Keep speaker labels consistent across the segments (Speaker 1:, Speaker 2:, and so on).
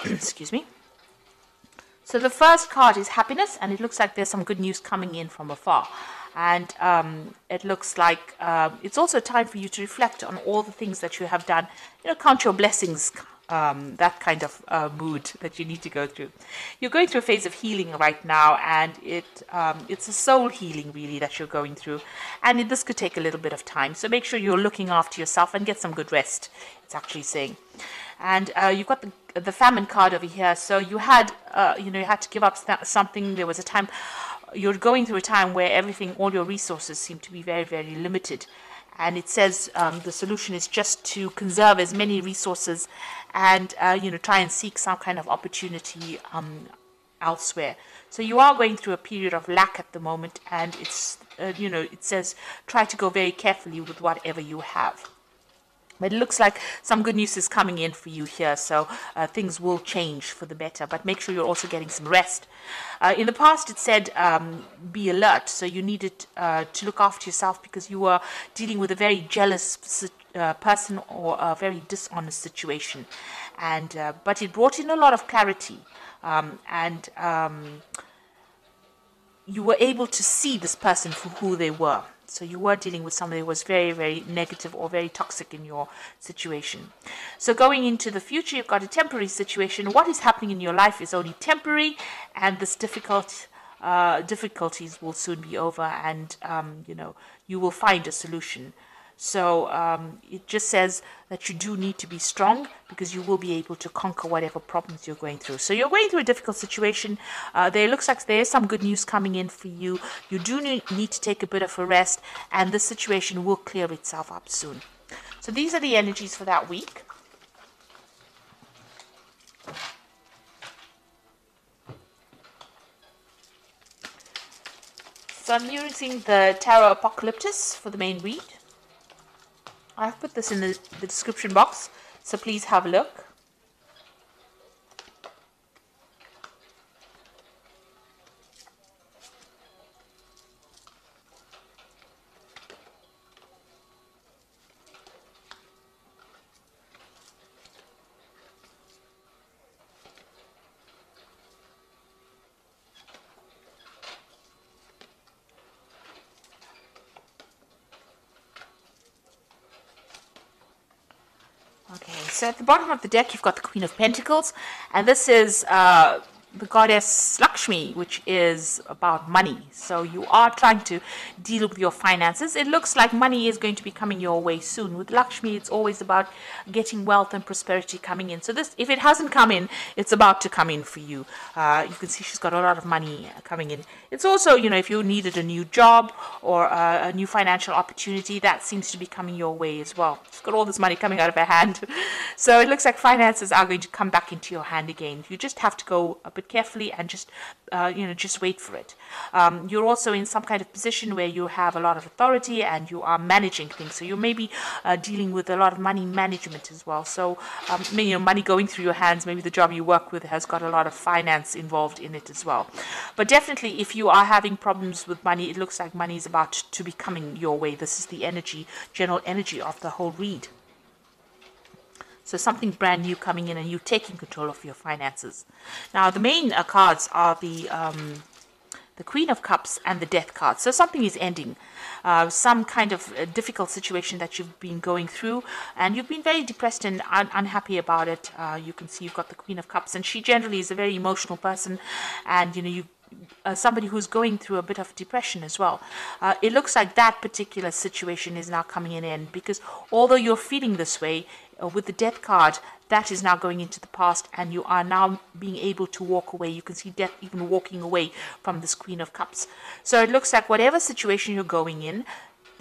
Speaker 1: Excuse me. So the first card is happiness, and it looks like there's some good news coming in from afar. And it looks like it's also time for you to reflect on all the things that you have done. Count your blessings, that kind of mood that you need to go through. You're going through a phase of healing right now, and it's a soul healing really that you're going through. And this could take a little bit of time. So make sure you're looking after yourself and get some good rest, it's actually saying. And you've got the famine card over here. So you had, you had to give up something. There was a time, you're going through a time where all your resources seem to be very, very limited. And it says the solution is just to conserve as many resources and, try and seek some kind of opportunity elsewhere. So you are going through a period of lack at the moment. And it's, it says try to go very carefully with whatever you have. But it looks like some good news is coming in for you here, so things will change for the better. But make sure you're also getting some rest. In the past, it said be alert, so you needed to look after yourself because you were dealing with a very jealous person or a very dishonest situation. And but it brought in a lot of clarity, and you were able to see this person for who they were. So you were dealing with somebody who was very, very negative or very toxic in your situation. So going into the future, you've got a temporary situation. What is happening in your life is only temporary, and this difficulties will soon be over, and you will find a solution. So it just says that you do need to be strong because you will be able to conquer whatever problems you're going through. So you're going through a difficult situation. There looks like there is some good news coming in for you. You do need to take a bit of a rest, and this situation will clear itself up soon. So these are the energies for that week. So I'm using the Tarot Apocalyptus for the main read. I've put this in the description box, so please have a look. Okay, so at the bottom of the deck, you've got the Queen of Pentacles, and this is the goddess Lakshmi, which is about money. So you are trying to deal with your finances. It looks like money is going to be coming your way soon. With Lakshmi, it's always about getting wealth and prosperity coming in. So this, if it hasn't come in, it's about to come in for you. You can see she's got a lot of money coming in. It's also, if you needed a new job or a new financial opportunity, that seems to be coming your way as well. She's got all this money coming out of her hand. So it looks like finances are going to come back into your hand again. You just have to go a bit carefully and just wait for it. You're also in some kind of position where you have a lot of authority and you are managing things. So you may be dealing with a lot of money management as well. So money going through your hands. Maybe the job you work with has got a lot of finance involved in it as well. But definitely, if you are having problems with money, it looks like money is about to be coming your way. This is the energy, general energy of the whole read. So something brand new coming in and you taking control of your finances. Now, the main cards are the Queen of Cups and the Death card. So something is ending. Some kind of difficult situation that you've been going through, and you've been very depressed and unhappy about it. You can see you've got the Queen of Cups, and she generally is a very emotional person, and somebody who's going through a bit of depression as well. It looks like that particular situation is now coming in end, because although you're feeling this way, with the Death card, that is now going into the past, and you are now being able to walk away. You can see Death even walking away from this Queen of Cups. So it looks like whatever situation you're going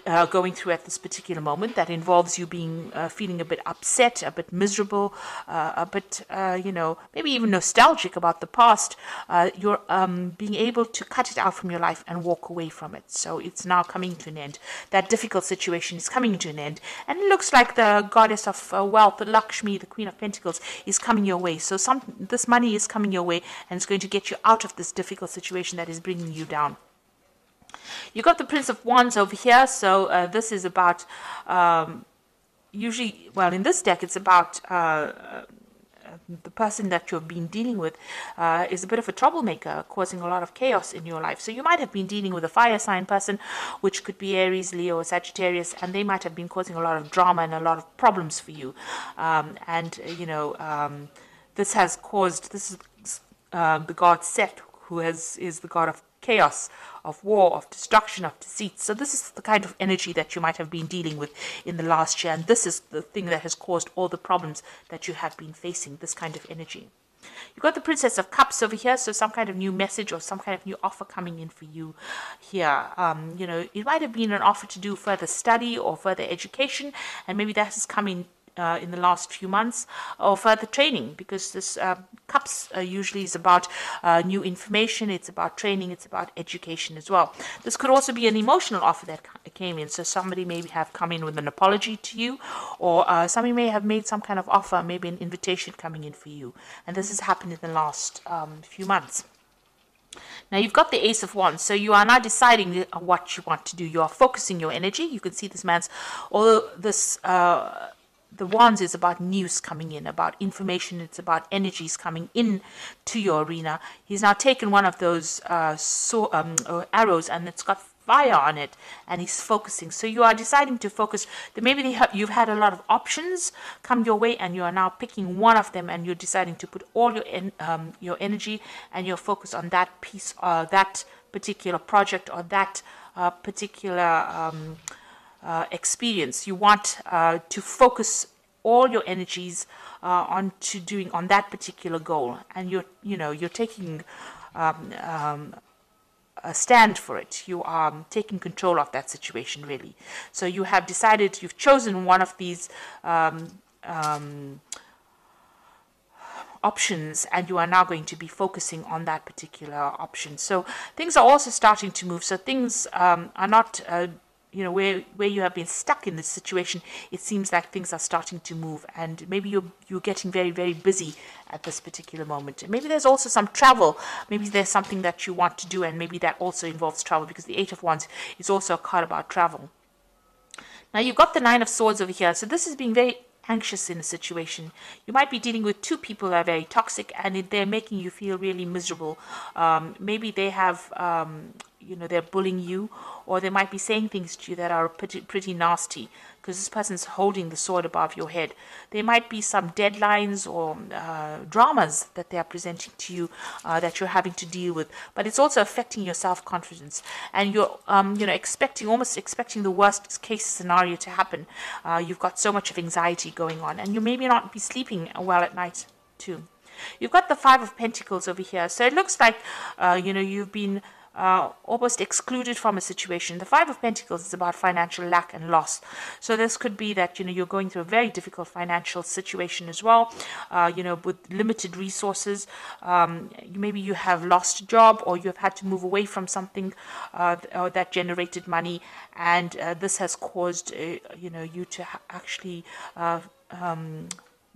Speaker 1: through at this particular moment, that involves you being feeling a bit upset, a bit miserable, a bit maybe even nostalgic about the past, you're being able to cut it out from your life and walk away from it. So it's now coming to an end. That difficult situation is coming to an end, and it looks like the goddess of wealth, Lakshmi, the Queen of Pentacles, is coming your way. So this money is coming your way, and it's going to get you out of this difficult situation that is bringing you down. You got the Prince of Wands over here, so this is about usually, well, in this deck, it's about the person that you've been dealing with is a bit of a troublemaker, causing a lot of chaos in your life. So you might have been dealing with a fire sign person, which could be Aries, Leo, or Sagittarius, and they might have been causing a lot of drama and a lot of problems for you. This has caused, this is the god Set, who is the god of chaos, of war, of destruction, of deceit. So this is the kind of energy that you might have been dealing with in the last year, and this is the thing that has caused all the problems that you have been facing, this kind of energy. You've got the Princess of Cups over here, so some kind of new message or some kind of new offer coming in for you here. It might have been an offer to do further study or further education, and maybe that is coming in the last few months, or further training, because this cups usually is about new information, it's about training, it's about education as well. This could also be an emotional offer that came in, so somebody may have come in with an apology to you, or somebody may have made some kind of offer, maybe an invitation coming in for you, and this has happened in the last few months. Now you've got the Ace of Wands, so you are now deciding what you want to do. You are focusing your energy. You can see this man's, although this the Wands is about news coming in, about information, it's about energies coming in to your arena. He's now taken one of those arrows, and it's got fire on it, and he's focusing. So you are deciding to focus. Maybe you've had a lot of options come your way, and you are now picking one of them, and you're deciding to put all your energy and your focus on that piece, that particular project, or that particular experience. You want to focus all your energies on that particular goal, and you're taking a stand for it. You are taking control of that situation, really. So you have decided, you've chosen one of these options, and you are now going to be focusing on that particular option. So things are also starting to move. So things are not where you have been stuck in this situation. It seems like things are starting to move, and maybe you're getting very, very busy at this particular moment. Maybe there's also some travel. Maybe there's something that you want to do, and maybe that also involves travel, because the Eight of Wands is also a card about travel. Now you've got the Nine of Swords over here. So this is being very anxious in a situation. You might be dealing with two people that are very toxic, and they're making you feel really miserable. Maybe they have they're bullying you, or they might be saying things to you that are pretty nasty, because this person's holding the sword above your head. There might be some deadlines or dramas that they are presenting to you that you're having to deal with, but it's also affecting your self-confidence, and you're almost expecting the worst case scenario to happen. You've got so much of anxiety going on, and you maybe not be sleeping well at night too. You've got the Five of Pentacles over here, so it looks like you've been almost excluded from a situation. The Five of Pentacles is about financial lack and loss. So this could be that you're going through a very difficult financial situation as well, with limited resources. Maybe you have lost a job, or you have had to move away from something that generated money, and this has caused you to actually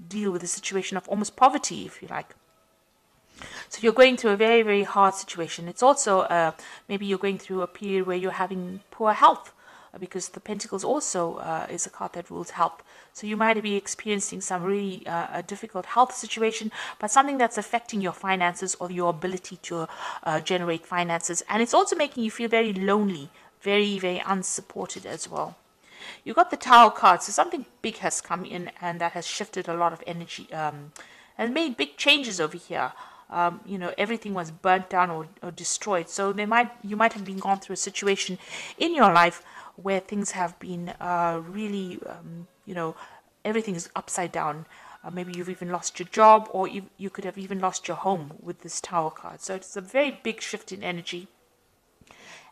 Speaker 1: deal with a situation of almost poverty, if you like. So you're going through a very, very hard situation. It's also maybe you're going through a period where you're having poor health, because the Pentacles also is a card that rules health. So you might be experiencing some really difficult health situation, but something that's affecting your finances or your ability to generate finances. And it's also making you feel very lonely, very, very unsupported as well. You've got the Tower card, so something big has come in, and that has shifted a lot of energy and made big changes over here. Everything was burnt down or destroyed. So you might have been gone through a situation in your life where things have been really, everything is upside down. Maybe you've even lost your job, or you could have even lost your home with this Tower card. So it's a very big shift in energy,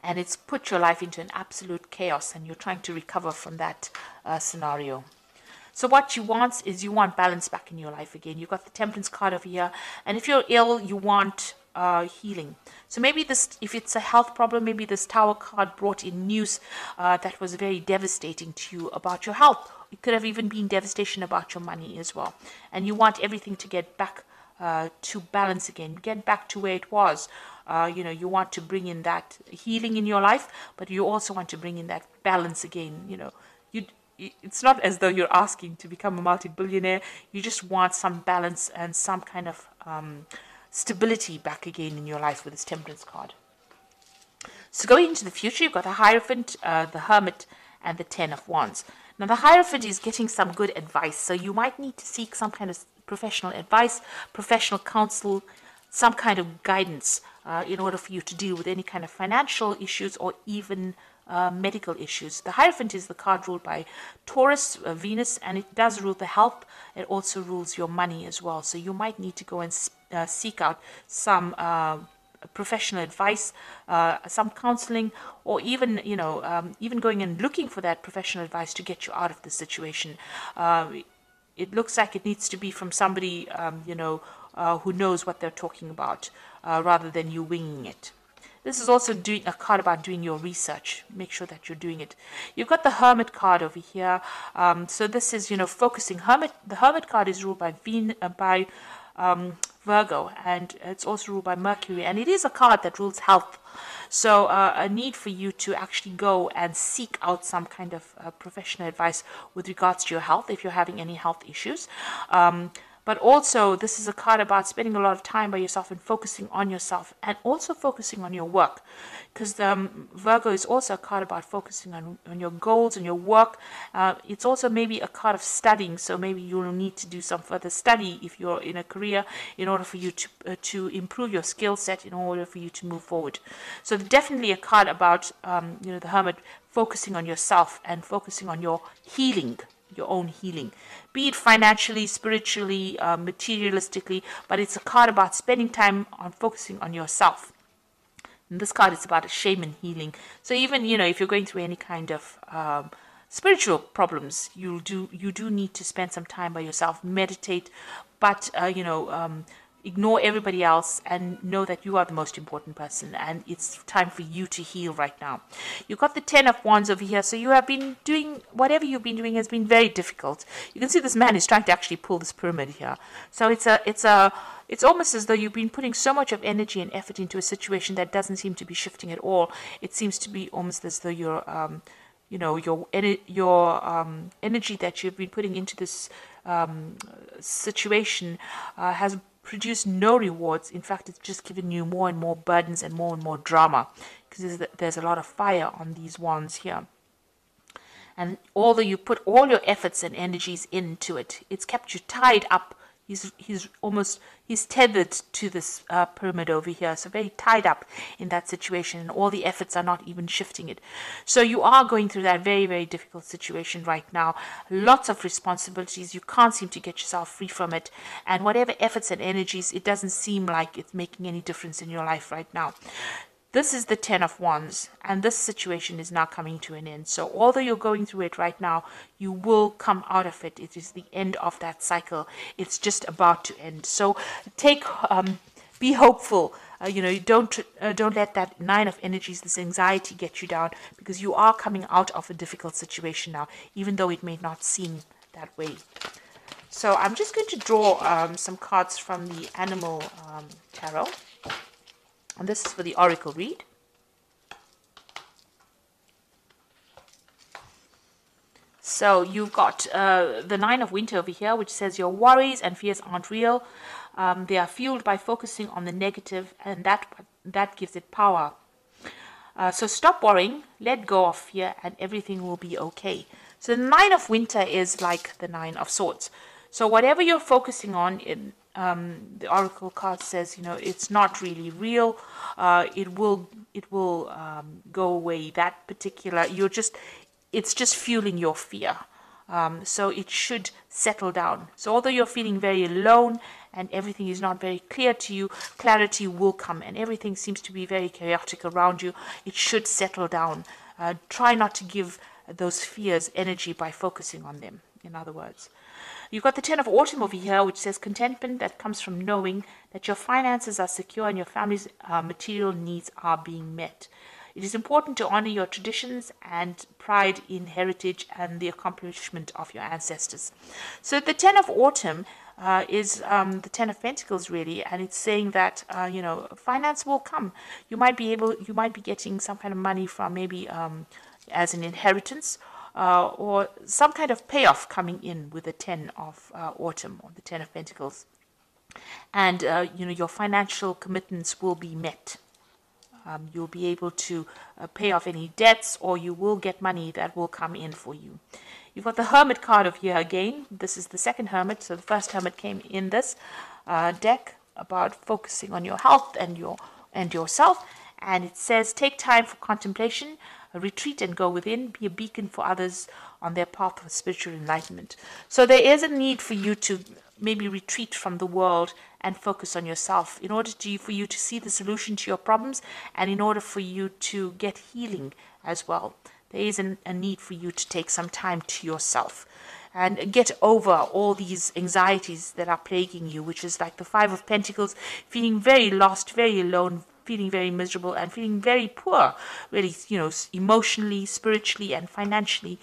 Speaker 1: and it's put your life into an absolute chaos, and you're trying to recover from that scenario. So what you want is balance back in your life again. You've got the Temperance card over here, and if you're ill, you want healing. So maybe if it's a health problem, maybe this Tower card brought in news that was very devastating to you about your health. It could have even been devastation about your money as well, and you want everything to get back to balance again, get back to where it was. You want to bring in that healing in your life, but you also want to bring in that balance again. it's not as though you're asking to become a multi-billionaire. You just want some balance and some kind of stability back again in your life with this Temperance card. So going into the future, you've got the Hierophant, the Hermit, and the Ten of Wands. Now the Hierophant is getting some good advice, so you might need to seek some kind of professional advice, professional counsel, some kind of guidance in order for you to deal with any kind of financial issues or even medical issues. The Hierophant is the card ruled by Taurus, Venus, and it does rule the health. It also rules your money as well. So you might need to go and seek out some professional advice, some counseling, or even even going and looking for that professional advice to get you out of the situation. It looks like it needs to be from somebody who knows what they're talking about, rather than you winging it. This is also doing a card about doing your research. Make sure that you're doing it. You've got the Hermit card over here. So this is, focusing. The Hermit card is ruled by Virgo, and it's also ruled by Mercury. And it is a card that rules health. So a need for you to actually go and seek out some kind of professional advice with regards to your health if you're having any health issues. But also, this is a card about spending a lot of time by yourself and focusing on yourself and also focusing on your work. Because Virgo is also a card about focusing on your goals and your work. It's also maybe a card of studying. So maybe you'll need to do some further study if you're in a career in order for you to improve your skill set, in order for you to move forward. So definitely a card about, the Hermit focusing on yourself and focusing on your healing. Your own healing, be it financially, spiritually, materialistically, but it's a card about spending time on focusing on yourself. And this card is about a shaman healing. So even if you're going through any kind of spiritual problems, you do need to spend some time by yourself, meditate, but ignore everybody else and know that you are the most important person, and it's time for you to heal right now. You've got the Ten of Wands over here, so you have been doing, whatever you've been doing has been very difficult. You can see this man is trying to actually pull this pyramid here. So it's almost as though you've been putting so much of energy and effort into a situation that doesn't seem to be shifting at all. It seems to be almost as though your energy that you've been putting into this situation has produced no rewards. In fact, it's just given you more and more burdens and more drama, because there's a lot of fire on these wands here. And although you put all your efforts and energies into it, it's kept you tied up. He's tethered to this pyramid over here, so very tied up in that situation, and all the efforts are not even shifting it. So you are going through that very, very difficult situation right now. Lots of responsibilities. You can't seem to get yourself free from it, and whatever efforts and energies, it doesn't seem like it's making any difference in your life right now. This is the Ten of Wands, and this situation is now coming to an end. So although you're going through it right now, you will come out of it. It is the end of that cycle. It's just about to end. So be hopeful. Don't let that Nine of Energies, this anxiety, get you down, because you are coming out of a difficult situation now, even though it may not seem that way. So I'm just going to draw some cards from the Animal Tarot. And this is for the Oracle read. So you've got the Nine of Winter over here, which says your worries and fears aren't real. They are fueled by focusing on the negative, and that gives it power. So stop worrying, let go of fear, and everything will be okay. So the Nine of Winter is like the Nine of Swords. So whatever you're focusing on the Oracle card says, it's not really real. It will go away. That particular, it's just fueling your fear. So it should settle down. So although you're feeling very alone and everything is not very clear to you, clarity will come, and everything seems to be very chaotic around you. It should settle down. Try not to give those fears energy by focusing on them, in other words. You've got the Ten of Autumn over here, which says contentment that comes from knowing that your finances are secure and your family's material needs are being met. It is important to honor your traditions and pride in heritage and the accomplishment of your ancestors. So the Ten of Autumn is the Ten of Pentacles, really, and it's saying that finance will come. You might be getting some kind of money from maybe as an inheritance. or some kind of payoff coming in with the 10 of autumn, or the 10 of Pentacles. And, your financial commitments will be met. You'll be able to pay off any debts, or you will get money that will come in for you. You've got the Hermit card of here again. This is the second Hermit. So the first Hermit came in this deck about focusing on your health and yourself. And it says, take time for contemplation, retreat and go within, be a beacon for others on their path of spiritual enlightenment. So there is a need for you to maybe retreat from the world and focus on yourself in order for you to see the solution to your problems, and in order for you to get healing as well. There is a need for you to take some time to yourself and get over all these anxieties that are plaguing you, which is like the Five of Pentacles, feeling very lost, very alone, feeling very miserable, and feeling very poor, really, emotionally, spiritually, and financially.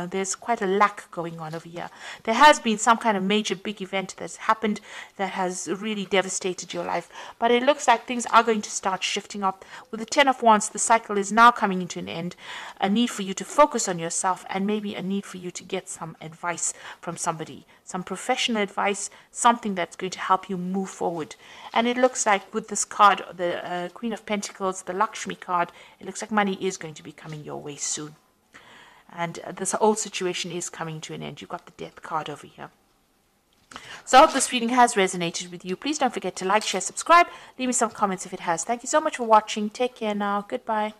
Speaker 1: There's quite a lack going on over here. There has been some kind of major big event that's happened that has really devastated your life, but it looks like things are going to start shifting up. With the 10 of Wands, the cycle is now coming into an end. A need for you to focus on yourself, and maybe a need for you to get some advice from somebody, some professional advice, something that's going to help you move forward. And it looks like with this card, the Queen of Pentacles, the Lakshmi card, it looks like money is going to be coming your way soon. And this whole situation is coming to an end. You've got the Death card over here. So I hope this reading has resonated with you. Please don't forget to like, share, subscribe. Leave me some comments if it has. Thank you so much for watching. Take care now. Goodbye.